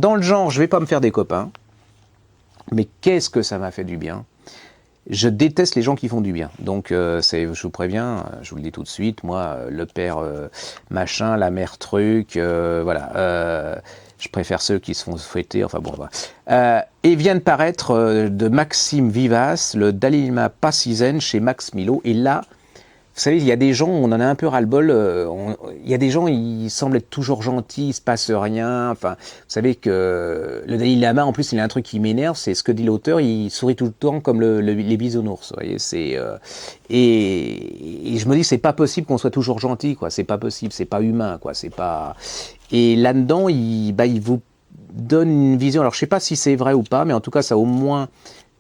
dans le genre, je vais pas me faire des copains, mais qu'est-ce que ça m'a fait du bien. Je déteste les gens qui font du bien. Donc, je vous préviens, je vous le dis tout de suite, moi, le père machin, la mère truc, voilà. Je préfère ceux qui se font fouetter, enfin bon, voilà. Et vient de paraître de Maxime Vivas, le Dalai Lama Passisen chez Max Milo. Et là, vous savez, il y a des gens, on en a un peu ras-le-bol, il y a des gens, ils semblent être toujours gentils, il se passe rien, enfin, vous savez que le Dalai Lama, en plus, il a un truc qui m'énerve, c'est ce que dit l'auteur, il sourit tout le temps comme les bisounours, vous voyez, et je me dis, c'est pas possible qu'on soit toujours gentil, quoi, c'est pas possible, c'est pas humain, quoi, c'est pas... Et là-dedans, il vous donne une vision, alors je sais pas si c'est vrai ou pas, mais en tout cas, ça a au moins...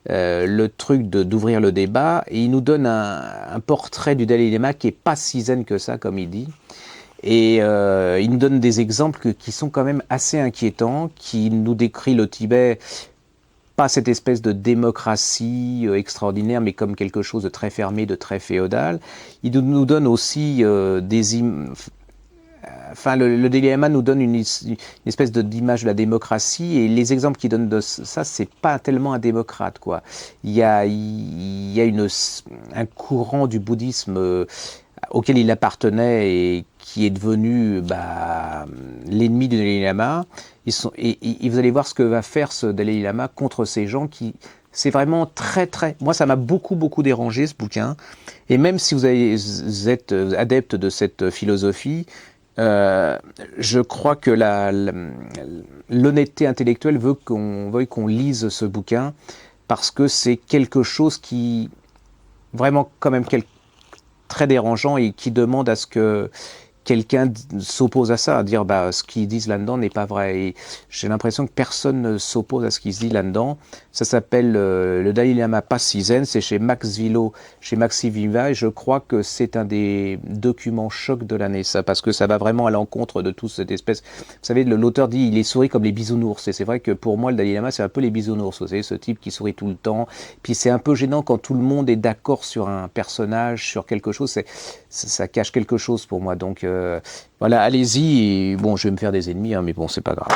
le truc d'ouvrir le débat, et il nous donne un portrait du Dalai Lama qui est pas si zen que ça, comme il dit, et il nous donne des exemples qui sont quand même assez inquiétants, qui nous décrit le Tibet, pas cette espèce de démocratie extraordinaire, mais comme quelque chose de très fermé, de très féodal. Il nous donne aussi Enfin, le Dalai Lama nous donne une espèce d'image de la démocratie, et les exemples qu'il donne de ça, c'est pas tellement un démocrate, quoi. Il y a un courant du bouddhisme auquel il appartenait et qui est devenu l'ennemi du Dalai Lama. Et vous allez voir ce que va faire ce Dalai Lama contre ces gens qui... C'est vraiment très, très... Moi, ça m'a beaucoup, beaucoup dérangé, ce bouquin. Et même si vous êtes adepte de cette philosophie, je crois que l'honnêteté intellectuelle veut qu'on lise ce bouquin, parce que c'est quelque chose qui vraiment quand même très dérangeant, et qui demande à ce que quelqu'un s'oppose à ça, à dire ce qu'ils disent là-dedans n'est pas vrai. Et j'ai l'impression que personne ne s'oppose à ce qui se dit là-dedans. Ça s'appelle le Dalai Lama Passisen, c'est chez Max Vilo, chez Maxi Viva, et je crois que c'est un des documents chocs de l'année, ça, parce que ça va vraiment à l'encontre de toute cette espèce... Vous savez, l'auteur dit il est sourit comme les bisounours, et c'est vrai que pour moi le Dalai Lama c'est un peu les bisounours, vous savez, ce type qui sourit tout le temps, puis c'est un peu gênant quand tout le monde est d'accord sur un personnage, sur quelque chose, ça cache quelque chose pour moi, donc voilà, allez-y, et bon, je vais me faire des ennemis, hein, mais bon, c'est pas grave.